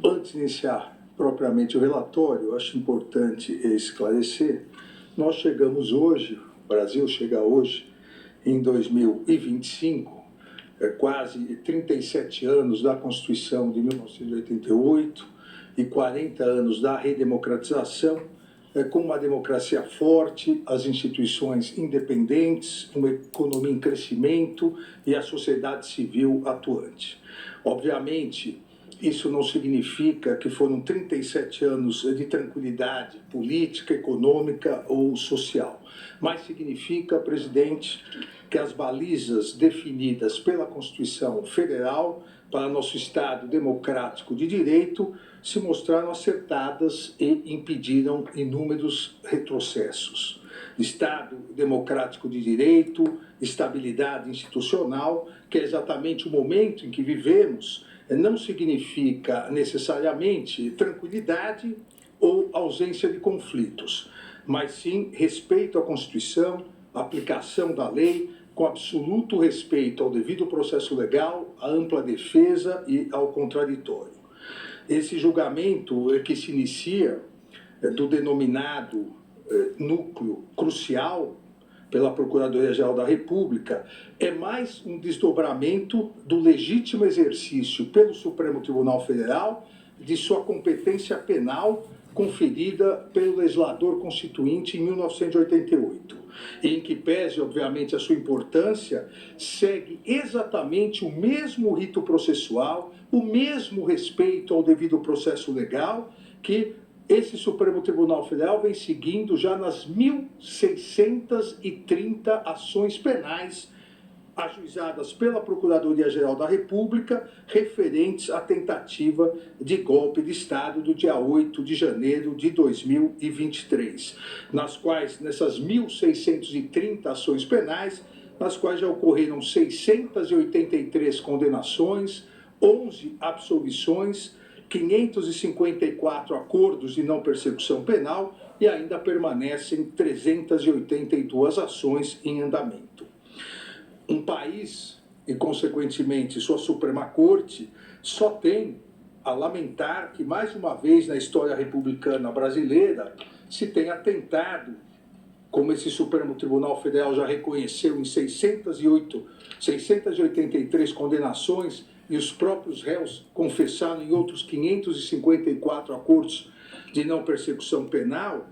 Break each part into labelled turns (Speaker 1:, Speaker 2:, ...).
Speaker 1: Antes de iniciar propriamente o relatório, acho importante esclarecer, nós chegamos hoje, o Brasil chega hoje, em 2025, quase 37 anos da Constituição de 1988 e 40 anos da redemocratização, com uma democracia forte, as instituições independentes, uma economia em crescimento e a sociedade civil atuante. Obviamente, isso não significa que foram 37 anos de tranquilidade política, econômica ou social, mas significa, presidente, que as balizas definidas pela Constituição Federal para nosso Estado democrático de direito se mostraram acertadas e impediram inúmeros retrocessos. Estado democrático de direito, estabilidade institucional, que é exatamente o momento em que vivemos, não significa necessariamente tranquilidade ou ausência de conflitos, mas sim respeito à Constituição, aplicação da lei, com absoluto respeito ao devido processo legal, à ampla defesa e ao contraditório. Esse julgamento que se inicia do denominado núcleo crucial pela Procuradoria-Geral da República é mais um desdobramento do legítimo exercício pelo Supremo Tribunal Federal de sua competência penal conferida pelo legislador constituinte em 1988, em que pese, obviamente, a sua importância, segue exatamente o mesmo rito processual, o mesmo respeito ao devido processo legal que esse Supremo Tribunal Federal vem seguindo já nas 1.630 ações penais ajuizadas pela Procuradoria-Geral da República referentes à tentativa de golpe de Estado do dia 8 de janeiro de 2023, nas quais, nessas 1.630 ações penais, nas quais já ocorreram 683 condenações, 11 absolvições, 554 acordos de não persecução penal e ainda permanecem 382 ações em andamento. Um país, e consequentemente sua Suprema Corte, só tem a lamentar que mais uma vez na história republicana brasileira se tenha tentado, como esse Supremo Tribunal Federal já reconheceu em 683 condenações, e os próprios réus confessaram em outros 554 acordos de não persecução penal,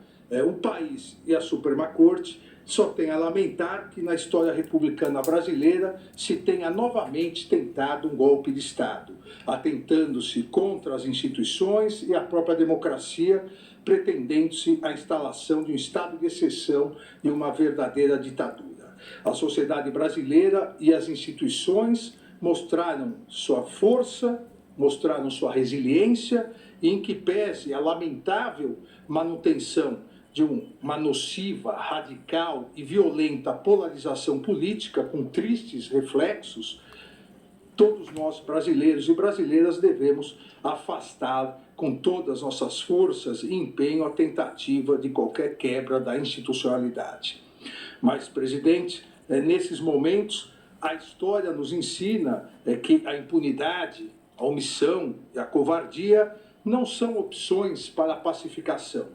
Speaker 1: o país e a Suprema Corte só tem a lamentar que na história republicana brasileira se tenha novamente tentado um golpe de Estado, atentando-se contra as instituições e a própria democracia, pretendendo-se a instalação de um estado de exceção e uma verdadeira ditadura. A sociedade brasileira e as instituições mostraram sua força, mostraram sua resiliência, e em que pese a lamentável manutenção de uma nociva, radical e violenta polarização política com tristes reflexos, todos nós, brasileiros e brasileiras, devemos afastar com todas as nossas forças e empenho a tentativa de qualquer quebra da institucionalidade. Mas, presidente, nesses momentos, a história nos ensina que a impunidade, a omissão e a covardia não são opções para a pacificação,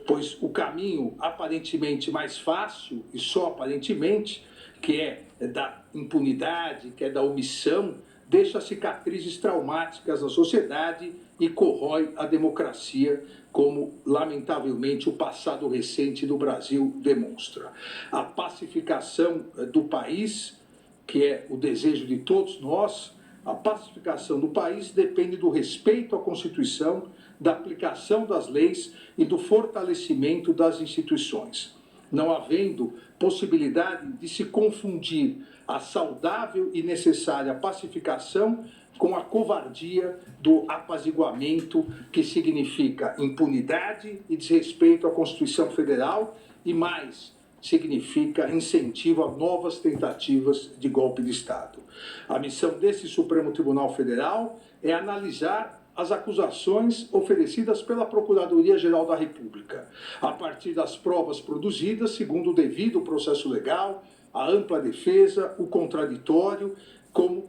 Speaker 1: pois o caminho aparentemente mais fácil, e só aparentemente, que é da impunidade, que é da omissão, deixa cicatrizes traumáticas na sociedade e corrói a democracia, como, lamentavelmente, o passado recente do Brasil demonstra. A pacificação do país, que é o desejo de todos nós, a pacificação do país depende do respeito à Constituição, da aplicação das leis e do fortalecimento das instituições, não havendo possibilidade de se confundir a saudável e necessária pacificação com a covardia do apaziguamento, que significa impunidade e desrespeito à Constituição Federal e mais, significa incentivo a novas tentativas de golpe de Estado. A missão desse Supremo Tribunal Federal é analisar as acusações oferecidas pela Procuradoria-Geral da República, a partir das provas produzidas segundo o devido processo legal, a ampla defesa, o contraditório, como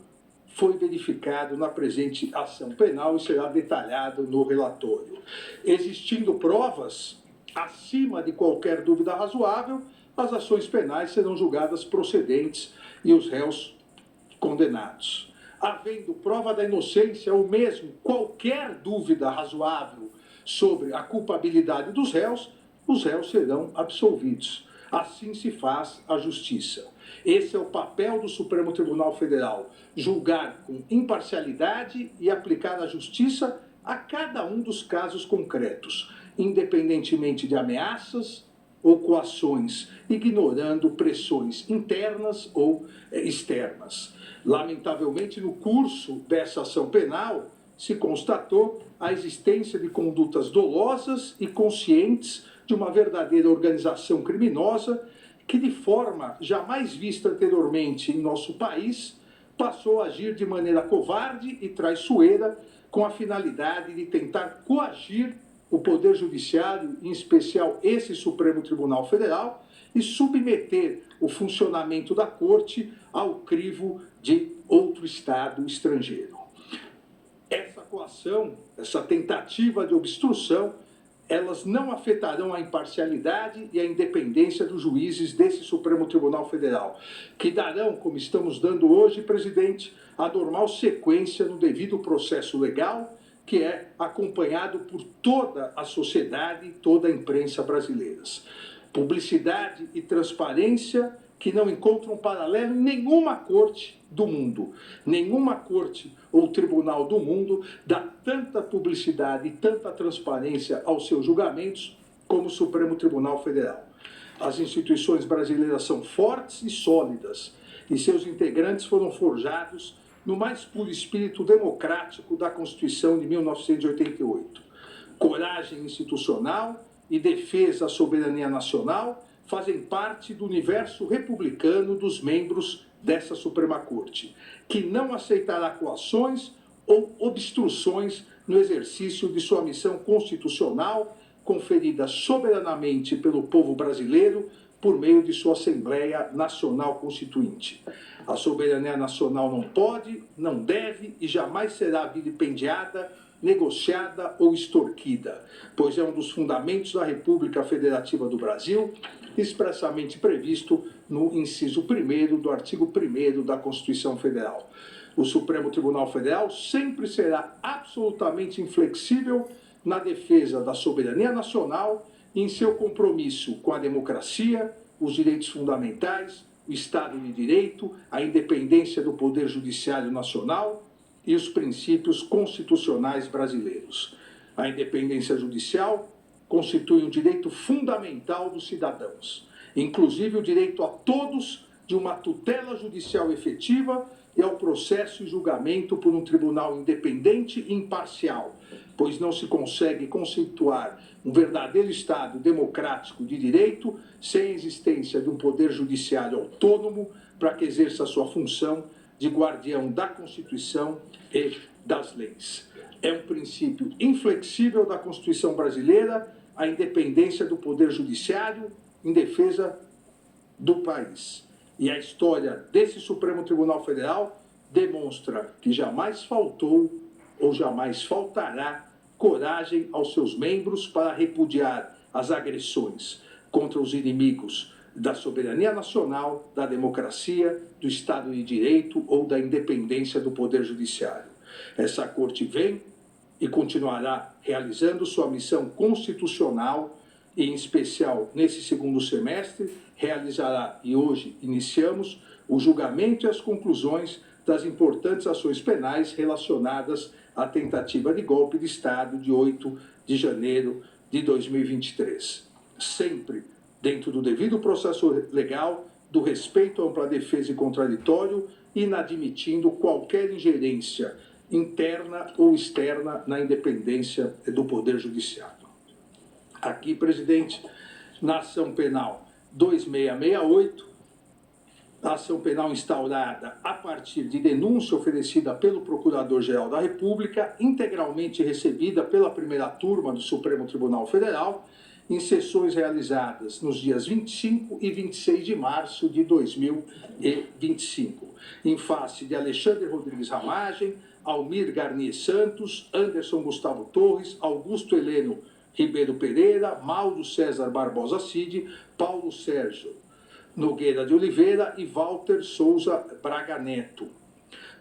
Speaker 1: foi verificado na presente ação penal e será detalhado no relatório. Existindo provas acima de qualquer dúvida razoável, as ações penais serão julgadas procedentes e os réus condenados. Havendo prova da inocência ou mesmo qualquer dúvida razoável sobre a culpabilidade dos réus, os réus serão absolvidos. Assim se faz a justiça. Esse é o papel do Supremo Tribunal Federal, julgar com imparcialidade e aplicar a justiça a cada um dos casos concretos, independentemente de ameaças ou coações, ignorando pressões internas ou externas. Lamentavelmente, no curso dessa ação penal, se constatou a existência de condutas dolosas e conscientes de uma verdadeira organização criminosa que, de forma jamais vista anteriormente em nosso país, passou a agir de maneira covarde e traiçoeira com a finalidade de tentar coagir o Poder Judiciário, em especial esse Supremo Tribunal Federal, e submeter o funcionamento da Corte ao crivo de outro Estado estrangeiro. Essa coação, essa tentativa de obstrução, elas não afetarão a imparcialidade e a independência dos juízes desse Supremo Tribunal Federal, que darão, como estamos dando hoje, presidente, a normal sequência no devido processo legal, que é acompanhado por toda a sociedade e toda a imprensa brasileiras. Publicidade e transparência que não encontram paralelo em nenhuma corte do mundo. Nenhuma corte ou tribunal do mundo dá tanta publicidade e tanta transparência aos seus julgamentos como o Supremo Tribunal Federal. As instituições brasileiras são fortes e sólidas, e seus integrantes foram forjados no mais puro espírito democrático da Constituição de 1988. Coragem institucional e defesa à soberania nacional fazem parte do universo republicano dos membros dessa Suprema Corte, que não aceitará coações ou obstruções no exercício de sua missão constitucional, conferida soberanamente pelo povo brasileiro por meio de sua Assembleia Nacional Constituinte. A soberania nacional não pode, não deve e jamais será vilipendiada, negociada ou extorquida, pois é um dos fundamentos da República Federativa do Brasil, expressamente previsto no inciso 1º do artigo 1º da Constituição Federal. O Supremo Tribunal Federal sempre será absolutamente inflexível na defesa da soberania nacional e em seu compromisso com a democracia, os direitos fundamentais, o Estado de Direito, a independência do Poder Judiciário Nacional e os princípios constitucionais brasileiros. A independência judicial constitui um direito fundamental dos cidadãos, inclusive o direito a todos de uma tutela judicial efetiva e ao processo e julgamento por um tribunal independente e imparcial, pois não se consegue conceituar um verdadeiro Estado democrático de direito sem a existência de um poder judiciário autônomo para que exerça sua função de guardião da Constituição e das leis. É um princípio inflexível da Constituição brasileira a independência do Poder Judiciário em defesa do país. E a história desse Supremo Tribunal Federal demonstra que jamais faltou ou jamais faltará coragem aos seus membros para repudiar as agressões contra os inimigos da soberania nacional, da democracia, do Estado de Direito ou da independência do Poder Judiciário. Essa Corte vem e continuará realizando sua missão constitucional e, em especial, nesse segundo semestre, realizará, e hoje iniciamos, o julgamento e as conclusões das importantes ações penais relacionadas à tentativa de golpe de Estado de 8 de janeiro de 2023. Sempre dentro do devido processo legal, do respeito à ampla defesa e contraditório, inadmitindo qualquer ingerência interna ou externa na independência do Poder Judiciário. Aqui, presidente, na ação penal 2668, a ação penal instaurada a partir de denúncia oferecida pelo Procurador-Geral da República, integralmente recebida pela primeira turma do Supremo Tribunal Federal, em sessões realizadas nos dias 25 e 26 de março de 2025, em face de Alexandre Rodrigues Ramagem, Almir Garnier Santos, Anderson Gustavo Torres, Augusto Heleno Ribeiro Pereira, Mauro César Barbosa Cid, Paulo Sérgio Nogueira de Oliveira e Walter Souza Braga Neto,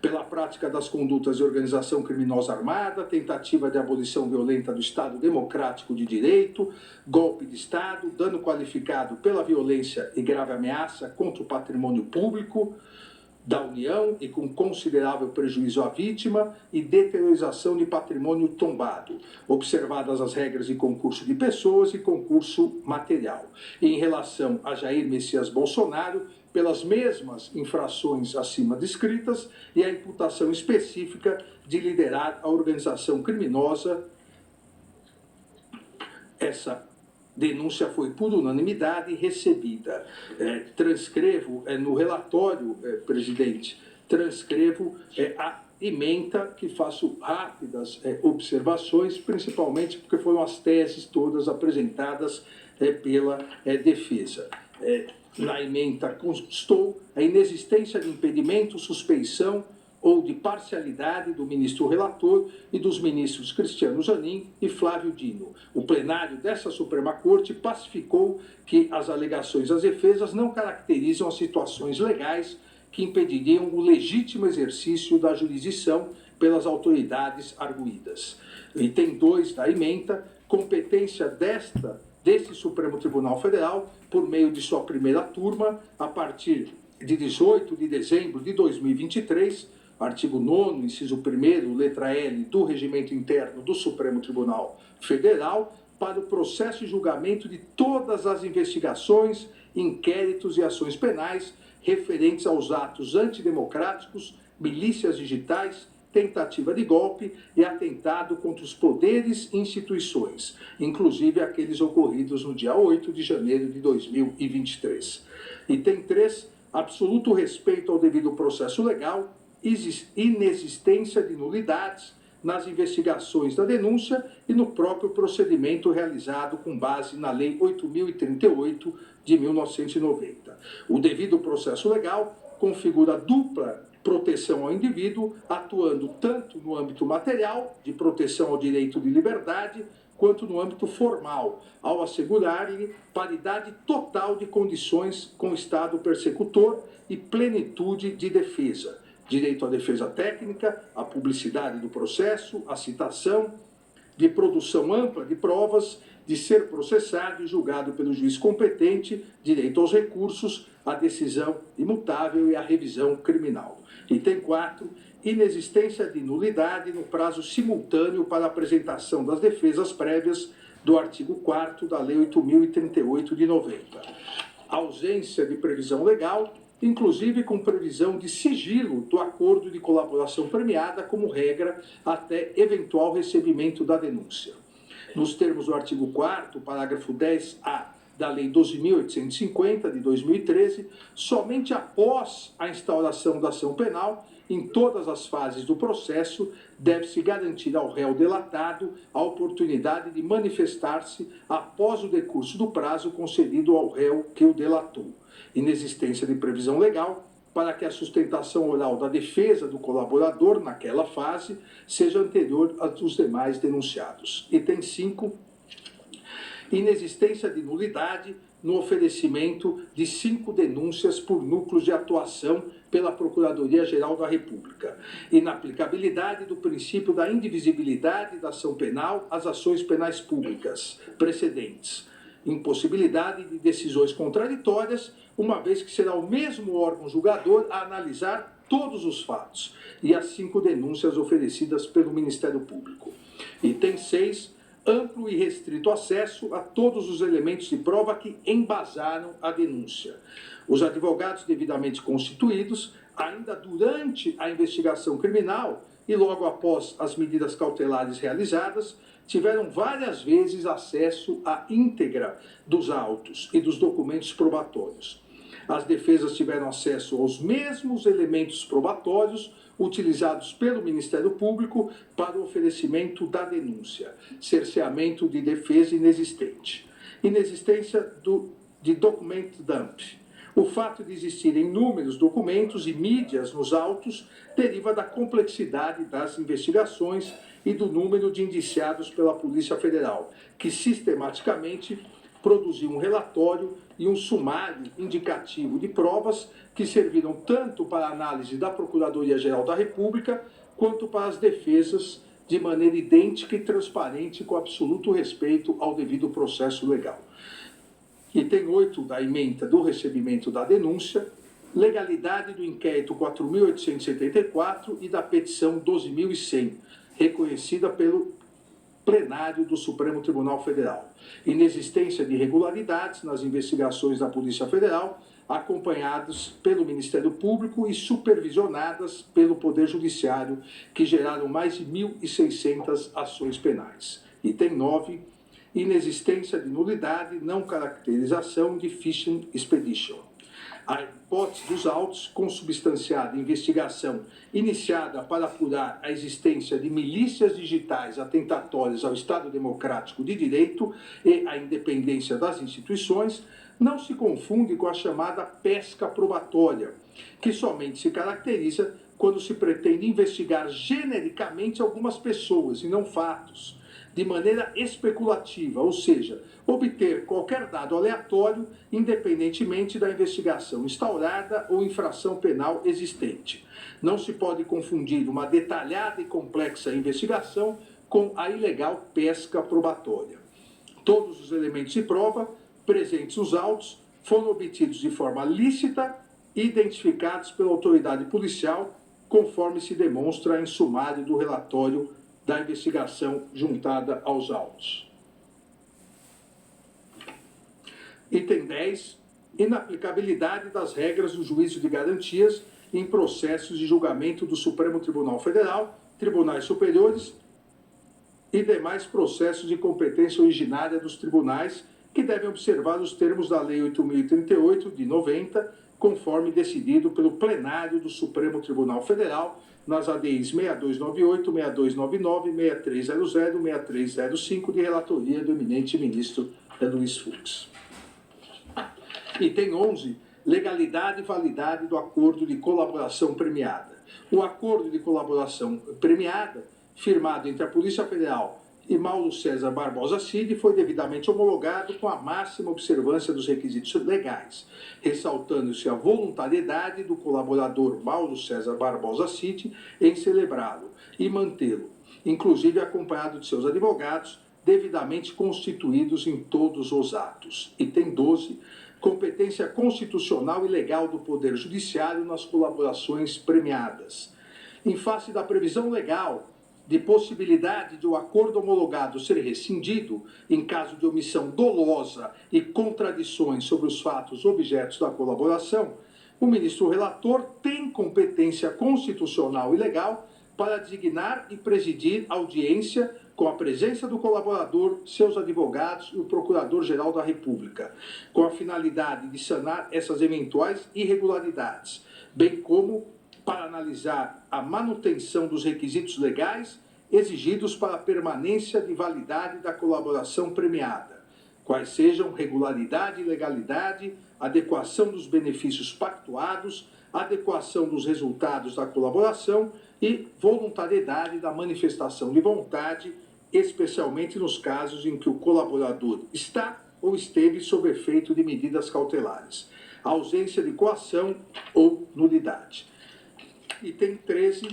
Speaker 1: pela prática das condutas de organização criminosa armada, tentativa de abolição violenta do Estado Democrático de Direito, golpe de Estado, dano qualificado pela violência e grave ameaça contra o patrimônio público da União e com considerável prejuízo à vítima e deteriorização de patrimônio tombado, observadas as regras de concurso de pessoas e concurso material. E em relação a Jair Messias Bolsonaro, pelas mesmas infrações acima descritas e a imputação específica de liderar a organização criminosa. Essa denúncia foi por unanimidade recebida. Transcrevo no relatório, presidente, transcrevo a ementa que faço rápidas observações, principalmente porque foram as teses todas apresentadas pela defesa. Na ementa constou a inexistência de impedimento, suspeição ou de parcialidade do ministro relator e dos ministros Cristiano Zanin e Flávio Dino. O plenário dessa Suprema Corte pacificou que as alegações das defesas não caracterizam as situações legais que impediriam o legítimo exercício da jurisdição pelas autoridades arguidas. Item 2 da ementa, competência deste Supremo Tribunal Federal, por meio de sua primeira turma, a partir de 18 de dezembro de 2023, artigo 9º, inciso 1º, letra L do Regimento Interno do Supremo Tribunal Federal, para o processo e julgamento de todas as investigações, inquéritos e ações penais referentes aos atos antidemocráticos, milícias digitais, tentativa de golpe e atentado contra os poderes e instituições, inclusive aqueles ocorridos no dia 8 de janeiro de 2023. Item 3, absoluto respeito ao devido processo legal, inexistência de nulidades nas investigações da denúncia e no próprio procedimento realizado com base na Lei 8.038 de 1990. O devido processo legal configura dupla proteção ao indivíduo, atuando tanto no âmbito material, de proteção ao direito de liberdade, quanto no âmbito formal, ao assegurar-lhe paridade total de condições com o Estado persecutor e plenitude de defesa, direito à defesa técnica, à publicidade do processo, à citação, de produção ampla de provas, de ser processado e julgado pelo juiz competente, direito aos recursos, à decisão imutável e à revisão criminal. Item 4, inexistência de nulidade no prazo simultâneo para a apresentação das defesas prévias do artigo 4º da Lei 8.038 de 90. Ausência de previsão legal, inclusive com previsão de sigilo do acordo de colaboração premiada como regra até eventual recebimento da denúncia. Nos termos do artigo 4º, parágrafo 10A da Lei 12.850, de 2013, somente após a instauração da ação penal, em todas as fases do processo, deve-se garantir ao réu delatado a oportunidade de manifestar-se após o decurso do prazo concedido ao réu que o delatou. Inexistência de previsão legal para que a sustentação oral da defesa do colaborador naquela fase seja anterior a dos demais denunciados. Item 5, inexistência de nulidade no oferecimento de 5 denúncias por núcleos de atuação pela Procuradoria-Geral da República. Inaplicabilidade do princípio da indivisibilidade da ação penal às ações penais públicas precedentes. Impossibilidade de decisões contraditórias, uma vez que será o mesmo órgão julgador a analisar todos os fatos e as 5 denúncias oferecidas pelo Ministério Público. Item 6, amplo e restrito acesso a todos os elementos de prova que embasaram a denúncia. Os advogados devidamente constituídos, ainda durante a investigação criminal e logo após as medidas cautelares realizadas, tiveram várias vezes acesso à íntegra dos autos e dos documentos probatórios. As defesas tiveram acesso aos mesmos elementos probatórios utilizados pelo Ministério Público para o oferecimento da denúncia, cerceamento de defesa inexistente. Inexistência de document dump. O fato de existirem inúmeros documentos e mídias nos autos deriva da complexidade das investigações e do número de indiciados pela Polícia Federal, que sistematicamente produziu um relatório e um sumário indicativo de provas que serviram tanto para a análise da Procuradoria-Geral da República quanto para as defesas de maneira idêntica e transparente, com absoluto respeito ao devido processo legal. Item 8 da ementa do recebimento da denúncia, legalidade do inquérito 4.874 e da petição 12.100, reconhecida pelo plenário do Supremo Tribunal Federal. Inexistência de irregularidades nas investigações da Polícia Federal, acompanhadas pelo Ministério Público e supervisionadas pelo Poder Judiciário, que geraram mais de 1.600 ações penais. Item 9, inexistência de nulidade, não caracterização de fishing expedition. A hipótese dos autos, consubstanciada investigação iniciada para apurar a existência de milícias digitais atentatórias ao Estado Democrático de Direito e à independência das instituições, não se confunde com a chamada pesca probatória, que somente se caracteriza quando se pretende investigar genericamente algumas pessoas e não fatos, de maneira especulativa, ou seja, obter qualquer dado aleatório, independentemente da investigação instaurada ou infração penal existente. Não se pode confundir uma detalhada e complexa investigação com a ilegal pesca probatória. Todos os elementos de prova presentes nos autos foram obtidos de forma lícita e identificados pela autoridade policial, conforme se demonstra em sumário do relatório da investigação juntada aos autos. Item 10. Inaplicabilidade das regras do juízo de garantias em processos de julgamento do Supremo Tribunal Federal, tribunais superiores e demais processos de competência originária dos tribunais, que devem observar os termos da Lei 8.038, de 90, conforme decidido pelo plenário do Supremo Tribunal Federal, nas ADIs 6298, 6299, 6300 e 6305, de relatoria do eminente ministro Luiz Fux. Item 11. Legalidade e validade do acordo de colaboração premiada. O acordo de colaboração premiada, firmado entre a Polícia Federal e Mauro César Barbosa Cid, foi devidamente homologado com a máxima observância dos requisitos legais, ressaltando-se a voluntariedade do colaborador Mauro César Barbosa Cid em celebrá-lo e mantê-lo, inclusive acompanhado de seus advogados, devidamente constituídos em todos os atos. Item 12. Competência constitucional e legal do Poder Judiciário nas colaborações premiadas. Em face da previsão legal de possibilidade de o acordo homologado ser rescindido em caso de omissão dolosa e contradições sobre os fatos objetos da colaboração, o ministro relator tem competência constitucional e legal para designar e presidir audiência com a presença do colaborador, seus advogados e o Procurador-Geral da República, com a finalidade de sanar essas eventuais irregularidades, bem como para analisar a manutenção dos requisitos legais exigidos para a permanência de validade da colaboração premiada, quais sejam regularidade e legalidade, adequação dos benefícios pactuados, adequação dos resultados da colaboração e voluntariedade da manifestação de vontade, especialmente nos casos em que o colaborador está ou esteve sob efeito de medidas cautelares, ausência de coação ou nulidade. Item 13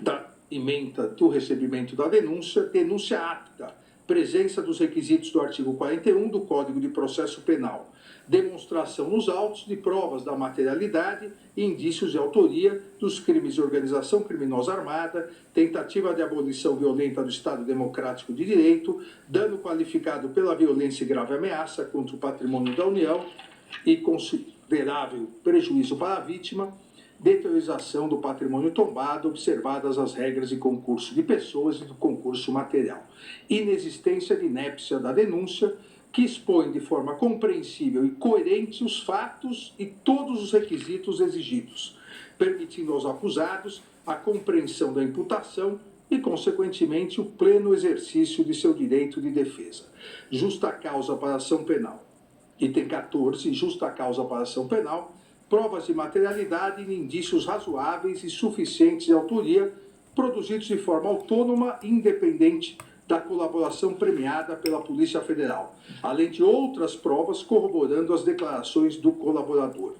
Speaker 1: da ementa do recebimento da denúncia, denúncia apta, presença dos requisitos do artigo 41 do Código de Processo Penal, demonstração nos autos de provas da materialidade e indícios de autoria dos crimes de organização criminosa armada, tentativa de abolição violenta do Estado Democrático de Direito, dano qualificado pela violência e grave ameaça contra o patrimônio da União e considerável prejuízo para a vítima, deteriorização do patrimônio tombado, observadas as regras de concurso de pessoas e do concurso material. Inexistência de inépcia da denúncia, que expõe de forma compreensível e coerente os fatos e todos os requisitos exigidos, permitindo aos acusados a compreensão da imputação e, consequentemente, o pleno exercício de seu direito de defesa. Justa causa para ação penal. Item 14, justa causa para ação penal, provas de materialidade e indícios razoáveis e suficientes de autoria, produzidos de forma autônoma e independente da colaboração premiada pela Polícia Federal, além de outras provas corroborando as declarações do colaborador.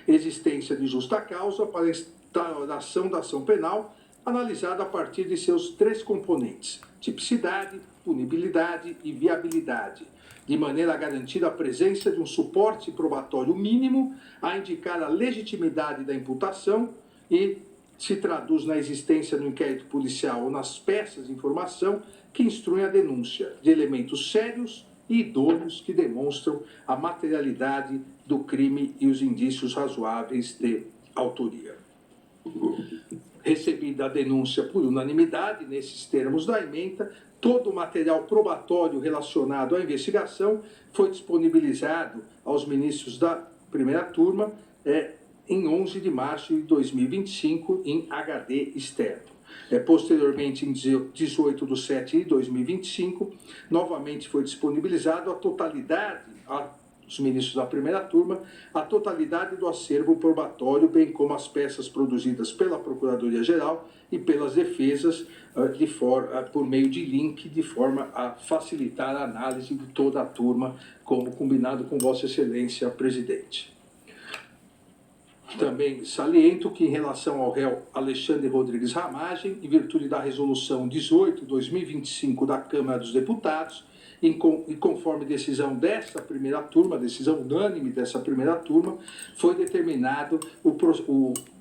Speaker 1: Existência de justa causa para a instauração da ação penal, analisada a partir de seus três componentes: tipicidade, punibilidade e viabilidade, de maneira a garantir a presença de um suporte probatório mínimo a indicar a legitimidade da imputação e se traduz na existência no inquérito policial ou nas peças de informação que instruem a denúncia de elementos sérios e idôneos que demonstram a materialidade do crime e os indícios razoáveis de autoria. Recebida a denúncia por unanimidade, nesses termos da ementa, todo o material probatório relacionado à investigação foi disponibilizado aos ministros da primeira turma em 11 de março de 2025 em HD externo. Posteriormente, em 18 de setembro de 2025, novamente foi disponibilizado a totalidade, aos ministros da primeira turma, a totalidade do acervo probatório, bem como as peças produzidas pela Procuradoria-Geral e pelas defesas por meio de link, de forma a facilitar a análise de toda a turma, como combinado com Vossa Excelência, Presidente. Também saliento que, em relação ao réu Alexandre Rodrigues Ramagem, em virtude da Resolução 18/2025 da Câmara dos Deputados, e conforme decisão dessa primeira turma, decisão unânime dessa primeira turma, foi determinado o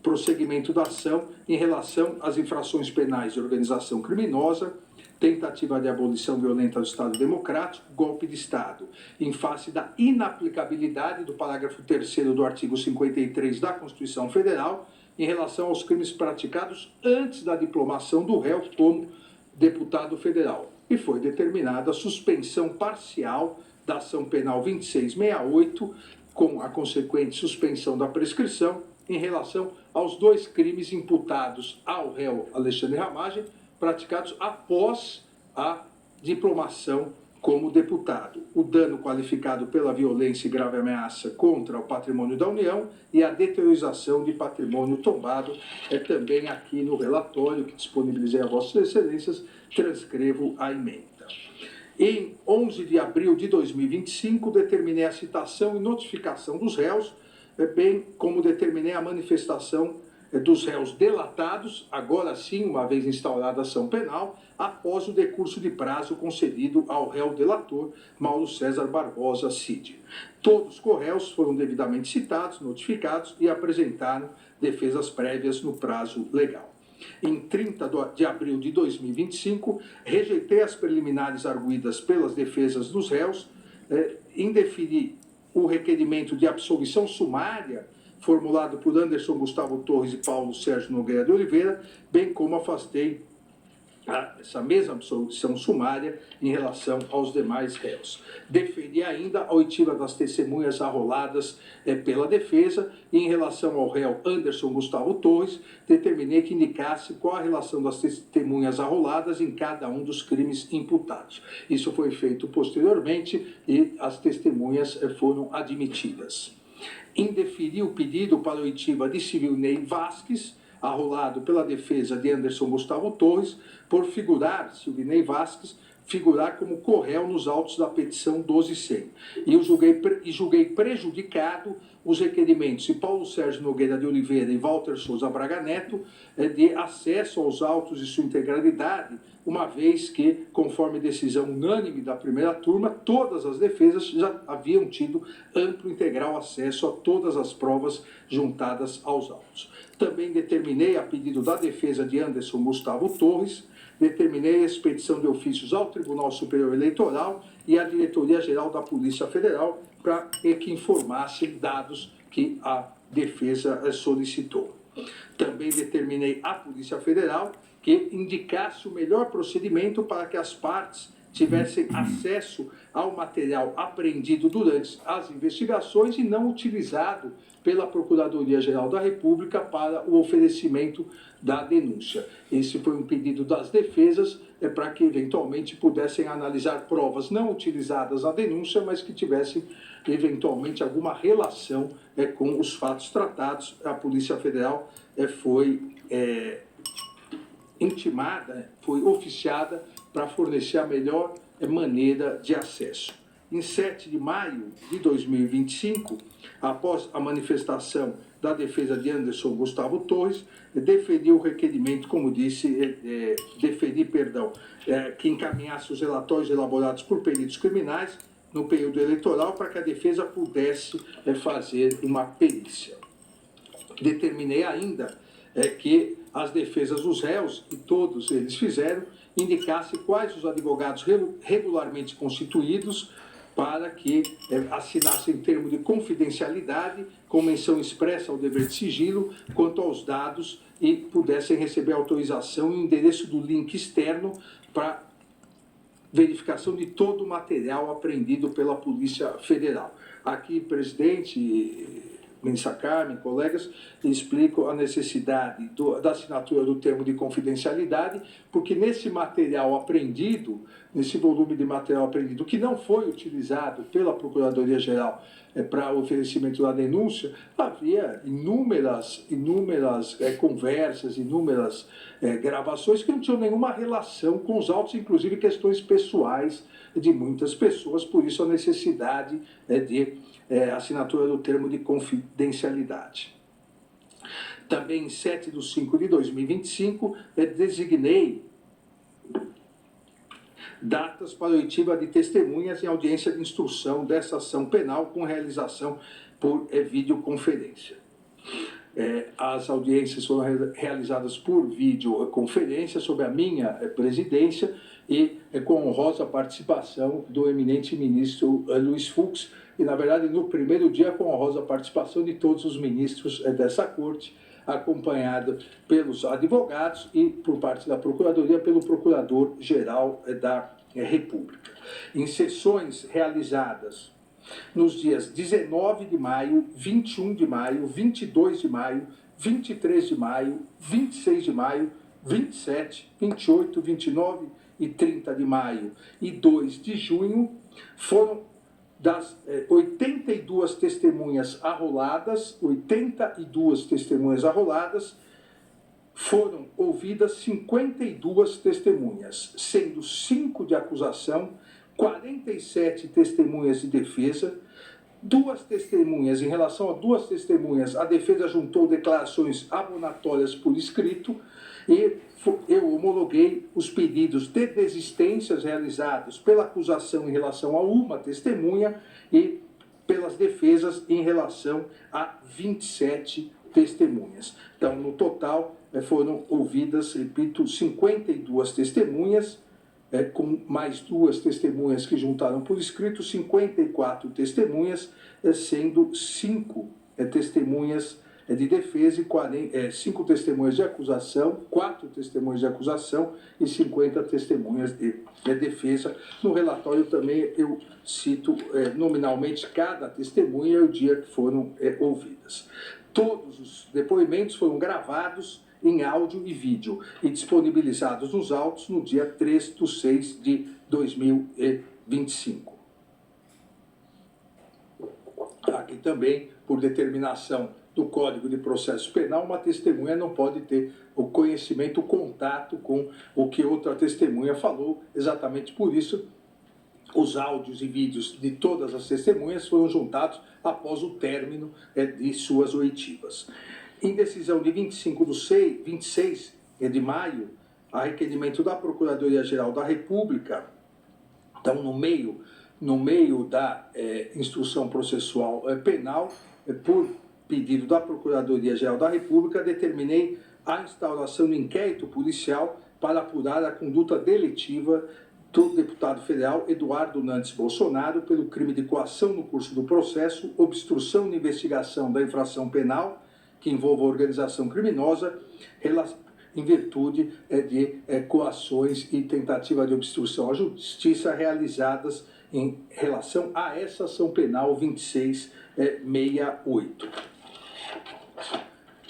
Speaker 1: prosseguimento da ação em relação às infrações penais de organização criminosa, tentativa de abolição violenta do Estado Democrático, golpe de Estado, em face da inaplicabilidade do parágrafo 3º do artigo 53 da Constituição Federal, em relação aos crimes praticados antes da diplomação do réu como deputado federal. E foi determinada a suspensão parcial da ação penal 2668, com a consequente suspensão da prescrição em relação aos dois crimes imputados ao réu Alexandre Ramagem, praticados após a diplomação como deputado: o dano qualificado pela violência e grave ameaça contra o patrimônio da União e a deteriorização de patrimônio tombado. Também aqui no relatório que disponibilizei a Vossas Excelências, transcrevo a emenda. Em 11 de abril de 2025, determinei a citação e notificação dos réus, bem como determinei a manifestação dos réus delatados, agora sim, uma vez instaurada a ação penal, após o decurso de prazo concedido ao réu delator, Mauro César Barbosa Cid. Todos os corréus foram devidamente citados, notificados e apresentaram defesas prévias no prazo legal. Em 30 de abril de 2025, rejeitei as preliminares arguidas pelas defesas dos réus, indeferi o requerimento de absolvição sumária formulado por Anderson Gustavo Torres e Paulo Sérgio Nogueira de Oliveira, bem como afastei essa mesma absolvição sumária em relação aos demais réus. Deferi ainda a oitiva das testemunhas arroladas pela defesa, e em relação ao réu Anderson Gustavo Torres, determinei que indicasse qual a relação das testemunhas arroladas em cada um dos crimes imputados. Isso foi feito posteriormente e as testemunhas foram admitidas. Indeferi o pedido para oitiva de Silvinei Vasques, arrolado pela defesa de Anderson Gustavo Torres, por Silvinei Vasques figurar como corréu nos autos da petição 1200. E eu julguei prejudicado os requerimentos de Paulo Sérgio Nogueira de Oliveira e Walter Souza Braga Neto de acesso aos autos de sua integralidade, uma vez que, conforme decisão unânime da primeira turma, todas as defesas já haviam tido amplo e integral acesso a todas as provas juntadas aos autos. Também determinei, a pedido da defesa de Anderson Gustavo Torres, determinei a expedição de ofícios ao Tribunal Superior Eleitoral e à Diretoria-Geral da Polícia Federal para que informassem dados que a defesa solicitou. Também determinei à Polícia Federal que indicasse o melhor procedimento para que as partes tivessem acesso ao material apreendido durante as investigações e não utilizado pela Procuradoria-Geral da República para o oferecimento da denúncia. Esse foi um pedido das defesas para que, eventualmente, pudessem analisar provas não utilizadas na denúncia, mas que tivessem, eventualmente, alguma relação com os fatos tratados. A Polícia Federal foi intimada, foi oficiada para fornecer a melhor maneira de acesso. Em 7 de maio de 2025, após a manifestação da defesa de Anderson Gustavo Torres, deferi o requerimento, como disse, que encaminhasse os relatórios elaborados por peritos criminais no período eleitoral para que a defesa pudesse fazer uma perícia. Determinei ainda que as defesas dos réus, e todos eles fizeram, indicasse quais os advogados regularmente constituídos para que assinassem termo de confidencialidade, com menção expressa ao dever de sigilo, quanto aos dados, e pudessem receber autorização e o endereço do link externo para verificação de todo o material apreendido pela Polícia Federal. Aqui, presidente, ministra Carmen, colegas, explico a necessidade da assinatura do termo de confidencialidade, porque nesse material apreendido, nesse volume de material apreendido, que não foi utilizado pela Procuradoria-Geral para o oferecimento da denúncia, havia inúmeras conversas, inúmeras gravações que não tinham nenhuma relação com os autos, inclusive questões pessoais de muitas pessoas, por isso a necessidade de assinatura do termo de confidencialidade. Também em 7 de 5 de 2025, designei datas para oitiva de testemunhas em audiência de instrução dessa ação penal com realização por videoconferência. As audiências foram realizadas por videoconferência sob a minha presidência e com honrosa participação do eminente ministro Luiz Fux, e, na verdade, no primeiro dia, com honrosa participação de todos os ministros dessa corte, acompanhado pelos advogados e, por parte da Procuradoria, pelo Procurador-Geral da República. Em sessões realizadas nos dias 19 de maio, 21 de maio, 22 de maio, 23 de maio, 26 de maio, 27, 28, 29 e 30 de maio e 2 de junho, foram das 82 testemunhas arroladas, foram ouvidas 52 testemunhas, sendo 5 de acusação, 47 testemunhas de defesa, em relação a 2 testemunhas, a defesa juntou declarações abonatórias por escrito e eu homologuei os pedidos de desistências realizados pela acusação em relação a uma testemunha e pelas defesas em relação a 27 testemunhas. Então, no total, foram ouvidas, repito, 52 testemunhas, com mais 2 testemunhas que juntaram por escrito, 54 testemunhas, sendo 5 testemunhas de defesa e 5 testemunhas de acusação, 4 testemunhas de acusação e 50 testemunhas de defesa. No relatório também eu cito nominalmente cada testemunha e o dia que foram ouvidas. Todos os depoimentos foram gravados em áudio e vídeo e disponibilizados nos autos no dia 3 de 6 de 2025. Aqui também, por determinação do Código de Processo Penal, uma testemunha não pode ter o conhecimento, o contato com o que outra testemunha falou. Exatamente por isso, os áudios e vídeos de todas as testemunhas foram juntados após o término de suas oitivas. Em decisão de 26 de maio, a requerimento da Procuradoria-Geral da República, então no meio da instrução processual penal, por pedido da Procuradoria-Geral da República, determinei a instauração de inquérito policial para apurar a conduta deletiva do deputado federal Eduardo Nantes Bolsonaro pelo crime de coação no curso do processo, obstrução de investigação da infração penal que envolva organização criminosa em virtude de coações e tentativa de obstrução à justiça realizadas em relação a essa ação penal 2668.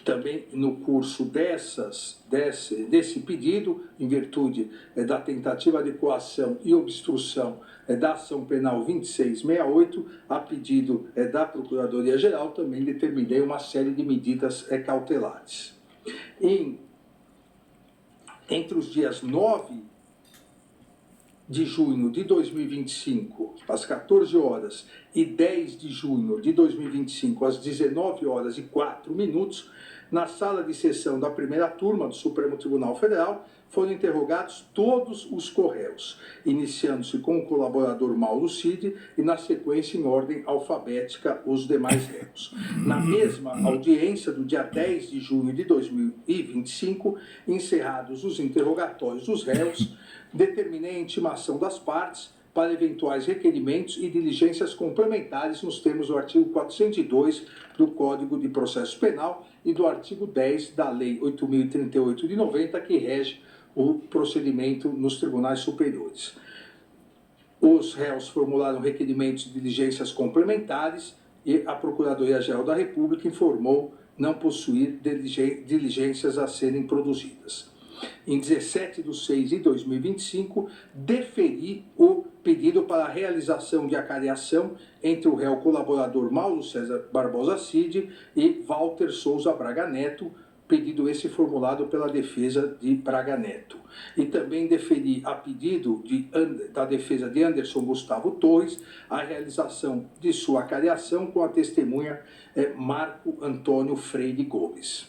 Speaker 1: Também no curso desse pedido, em virtude da tentativa de coação e obstrução da ação penal 2668, a pedido da Procuradoria-Geral, também determinei uma série de medidas cautelares. Entre os dias 9 de junho de 2025, às 14 horas, e 10 de junho de 2025, às 19 horas e 4 minutos, na sala de sessão da primeira turma do Supremo Tribunal Federal, foram interrogados todos os corréus, iniciando-se com o colaborador Mauro Cid e, na sequência, em ordem alfabética, os demais réus. Na mesma audiência do dia 10 de junho de 2025, encerrados os interrogatórios dos réus, determinei a intimação das partes para eventuais requerimentos e diligências complementares nos termos do artigo 402 do Código de Processo Penal e do artigo 10 da Lei 8.038 de 90, que rege o procedimento nos tribunais superiores. Os réus formularam requerimentos de diligências complementares e a Procuradoria-Geral da República informou não possuir diligências a serem produzidas. Em 17 de 6 de 2025, deferi o pedido para a realização de acareação entre o réu colaborador Mauro César Barbosa Cid e Walter Souza Braga Neto, pedido esse formulado pela defesa de Braga Neto. E também deferi a pedido da defesa de Anderson Gustavo Torres a realização de sua acareação com a testemunha Marco Antônio Freire Gomes.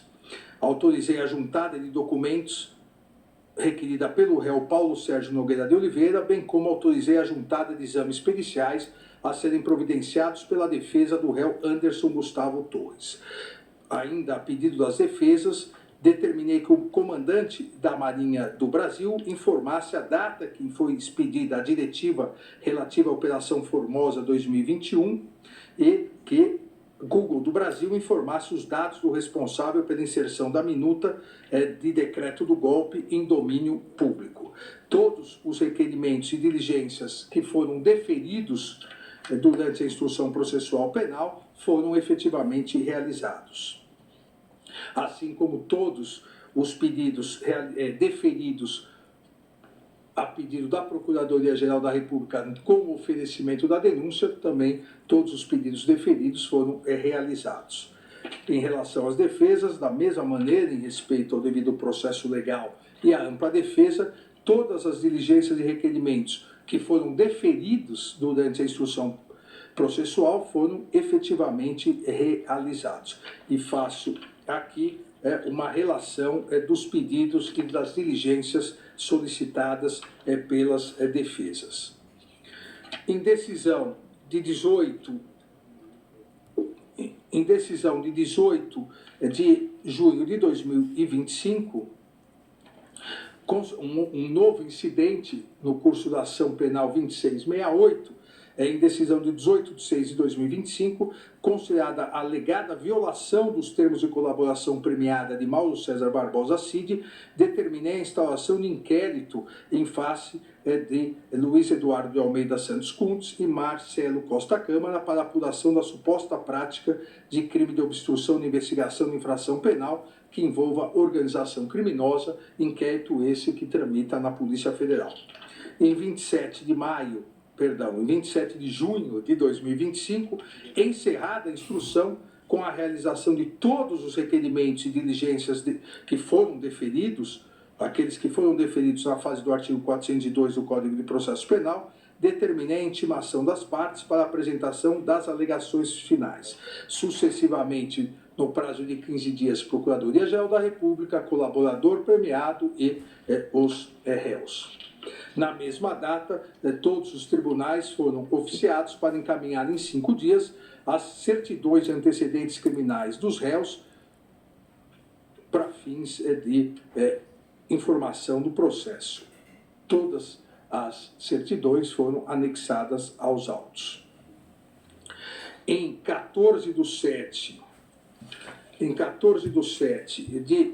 Speaker 1: Autorizei a juntada de documentos requerida pelo réu Paulo Sérgio Nogueira de Oliveira, bem como autorizei a juntada de exames periciais a serem providenciados pela defesa do réu Anderson Gustavo Torres. Ainda a pedido das defesas, determinei que o comandante da Marinha do Brasil informasse a data que foi expedida a diretiva relativa à Operação Formosa 2021 e que Google do Brasil informasse os dados do responsável pela inserção da minuta de decreto do golpe em domínio público. Todos os requerimentos e diligências que foram deferidos durante a instrução processual penal foram efetivamente realizados. Assim como todos os pedidos deferidos a pedido da Procuradoria-Geral da República com o oferecimento da denúncia, também todos os pedidos deferidos foram realizados. Em relação às defesas, da mesma maneira, em respeito ao devido processo legal e à ampla defesa, todas as diligências e requerimentos que foram deferidos durante a instrução processual foram efetivamente realizados. E faço aqui uma relação dos pedidos e das diligências solicitadas pelas defesas. Em decisão de 18 de junho de 2025, um novo incidente no curso da ação penal 2668, em decisão de 18 de 6 de 2025, considerada a alegada violação dos termos de colaboração premiada de Mauro César Barbosa Cid, determinei a instauração de inquérito em face de Luiz Eduardo de Almeida Santos Kuntz e Marcelo Costa Câmara para apuração da suposta prática de crime de obstrução de investigação de infração penal que envolva organização criminosa, inquérito esse que tramita na Polícia Federal. Em 27 de junho de 2025, encerrada a instrução com a realização de todos os requerimentos e diligências que foram deferidos, aqueles que foram deferidos na fase do artigo 402 do Código de Processo Penal, determinei a intimação das partes para a apresentação das alegações finais. Sucessivamente, no prazo de 15 dias, Procuradoria-Geral da República, colaborador premiado e os réus. Na mesma data, todos os tribunais foram oficiados para encaminhar em 5 dias as certidões de antecedentes criminais dos réus para fins de informação do processo. Todas as certidões foram anexadas aos autos. Em 14 de 7 de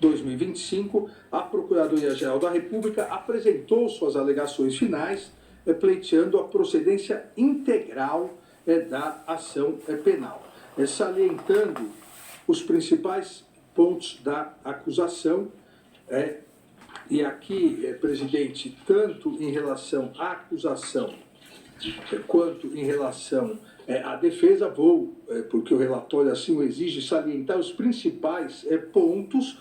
Speaker 1: 2025, a Procuradoria-Geral da República apresentou suas alegações finais, pleiteando a procedência integral da ação penal, salientando os principais pontos da acusação. E aqui, presidente, tanto em relação à acusação quanto em relação à defesa, porque o relatório assim o exige, salientar os principais pontos,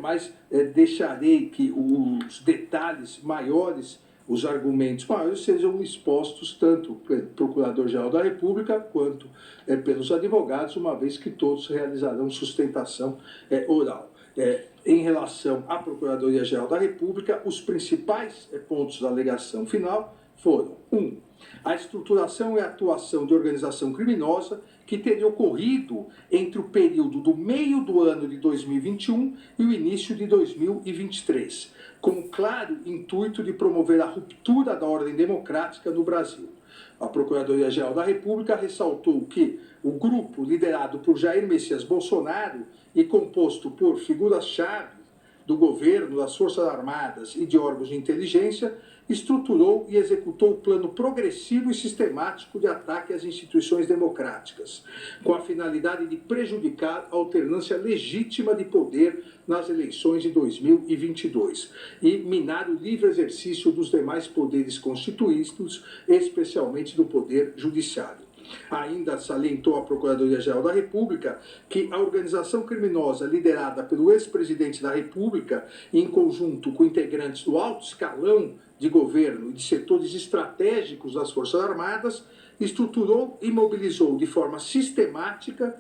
Speaker 1: mas deixarei que os detalhes maiores, os argumentos maiores, sejam expostos tanto pelo Procurador-Geral da República quanto pelos advogados, uma vez que todos realizarão sustentação oral. Em relação à Procuradoria-Geral da República, os principais pontos da alegação final foram: 1. A estruturação e atuação de organização criminosa que teria ocorrido entre o período do meio do ano de 2021 e o início de 2023, com claro intuito de promover a ruptura da ordem democrática no Brasil. A Procuradoria-Geral da República ressaltou que o grupo liderado por Jair Messias Bolsonaro e composto por figuras-chave do governo, das Forças Armadas e de órgãos de inteligência, estruturou e executou o plano progressivo e sistemático de ataque às instituições democráticas, com a finalidade de prejudicar a alternância legítima de poder nas eleições de 2022 e minar o livre exercício dos demais poderes constituídos, especialmente do Poder Judiciário. Ainda salientou a Procuradoria-Geral da República que a organização criminosa liderada pelo ex-presidente da República, em conjunto com integrantes do alto escalão de governo e de setores estratégicos das Forças Armadas, estruturou e mobilizou de forma sistemática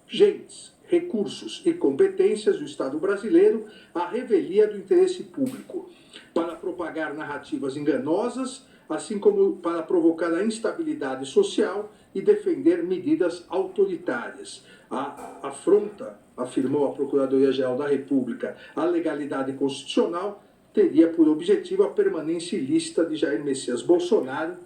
Speaker 1: gentes, recursos e competências do Estado brasileiro à revelia do interesse público, para propagar narrativas enganosas, assim como para provocar a instabilidade social e defender medidas autoritárias. Afronta, afirmou a Procuradoria-Geral da República, a legalidade constitucional, teria por objetivo a permanência ilícita de Jair Messias Bolsonaro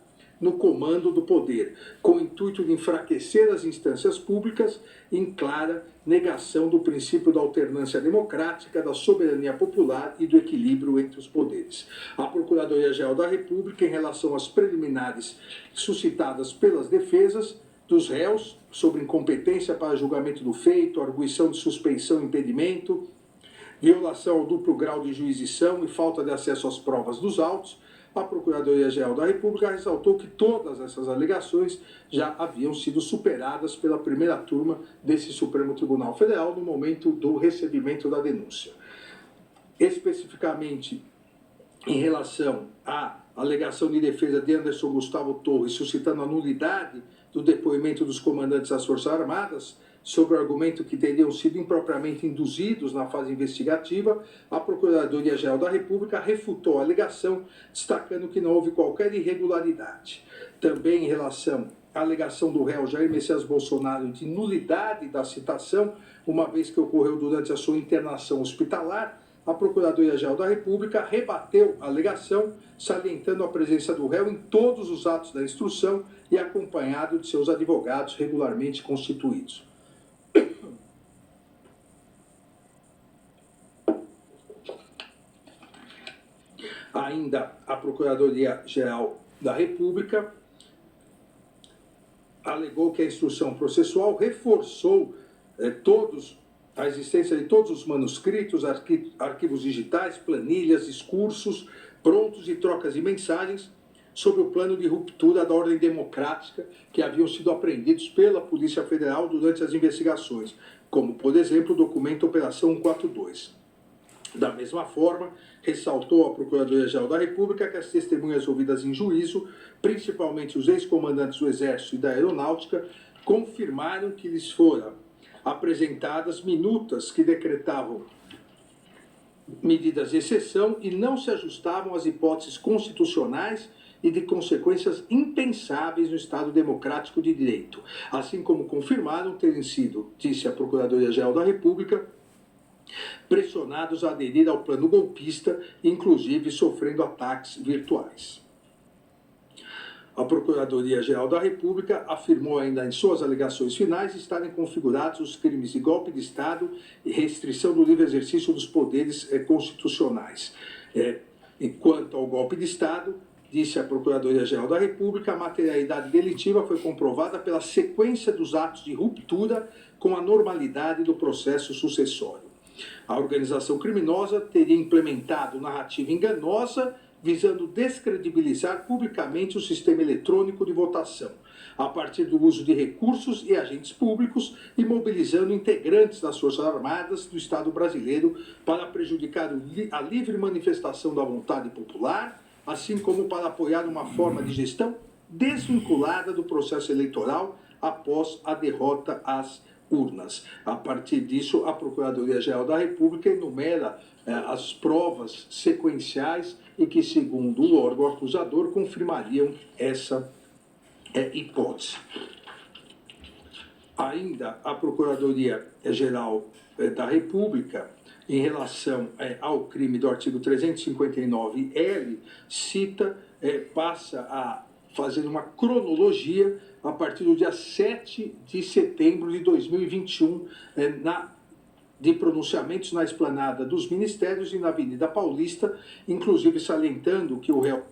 Speaker 1: no comando do poder, com o intuito de enfraquecer as instâncias públicas em clara negação do princípio da alternância democrática, da soberania popular e do equilíbrio entre os poderes. A Procuradoria-Geral da República, em relação às preliminares suscitadas pelas defesas dos réus sobre incompetência para julgamento do feito, arguição de suspeição e impedimento, violação ao duplo grau de jurisdição e falta de acesso às provas dos autos, a Procuradoria-Geral da República ressaltou que todas essas alegações já haviam sido superadas pela primeira turma desse Supremo Tribunal Federal no momento do recebimento da denúncia. Especificamente, em relação à alegação de defesa de Anderson Gustavo Torres, suscitando a nulidade do depoimento dos comandantes das Forças Armadas, sobre o argumento que teriam sido impropriamente induzidos na fase investigativa, a Procuradoria-Geral da República refutou a alegação, destacando que não houve qualquer irregularidade. Também em relação à alegação do réu Jair Messias Bolsonaro de nulidade da citação, uma vez que ocorreu durante a sua internação hospitalar, a Procuradoria-Geral da República rebateu a alegação, salientando a presença do réu em todos os atos da instrução e acompanhado de seus advogados regularmente constituídos. Ainda a Procuradoria-Geral da República alegou que a instrução processual reforçou a existência de todos os manuscritos, arquivos digitais, planilhas, discursos prontos e trocas de mensagens sobre o plano de ruptura da ordem democrática que haviam sido apreendidos pela Polícia Federal durante as investigações, como, por exemplo, o documento Operação 142. Da mesma forma, ressaltou a Procuradoria-Geral da República que as testemunhas ouvidas em juízo, principalmente os ex-comandantes do Exército e da Aeronáutica, confirmaram que lhes foram apresentadas minutas que decretavam medidas de exceção e não se ajustavam às hipóteses constitucionais e de consequências impensáveis no Estado Democrático de Direito, assim como confirmaram terem sido, disse a Procuradoria-Geral da República, pressionados a aderir ao plano golpista, inclusive sofrendo ataques virtuais. A Procuradoria-Geral da República afirmou ainda em suas alegações finais estarem configurados os crimes de golpe de Estado e restrição do livre exercício dos poderes constitucionais. Enquanto ao golpe de Estado, disse a Procuradoria-Geral da República, a materialidade delitiva foi comprovada pela sequência dos atos de ruptura com a normalidade do processo sucessório. A organização criminosa teria implementado narrativa enganosa visando descredibilizar publicamente o sistema eletrônico de votação, a partir do uso de recursos e agentes públicos e mobilizando integrantes das Forças Armadas do Estado brasileiro para prejudicar a livre manifestação da vontade popular, assim como para apoiar uma forma de gestão desvinculada do processo eleitoral após a derrota às urnas. A partir disso, a Procuradoria-Geral da República enumera as provas sequenciais e que, segundo o órgão acusador, confirmariam essa hipótese. Ainda a Procuradoria-Geral da República, em relação ao crime do artigo 359-L, passa a fazer uma cronologia a partir do dia 7 de setembro de 2021, de pronunciamentos na esplanada dos ministérios e na Avenida Paulista, inclusive salientando que o réu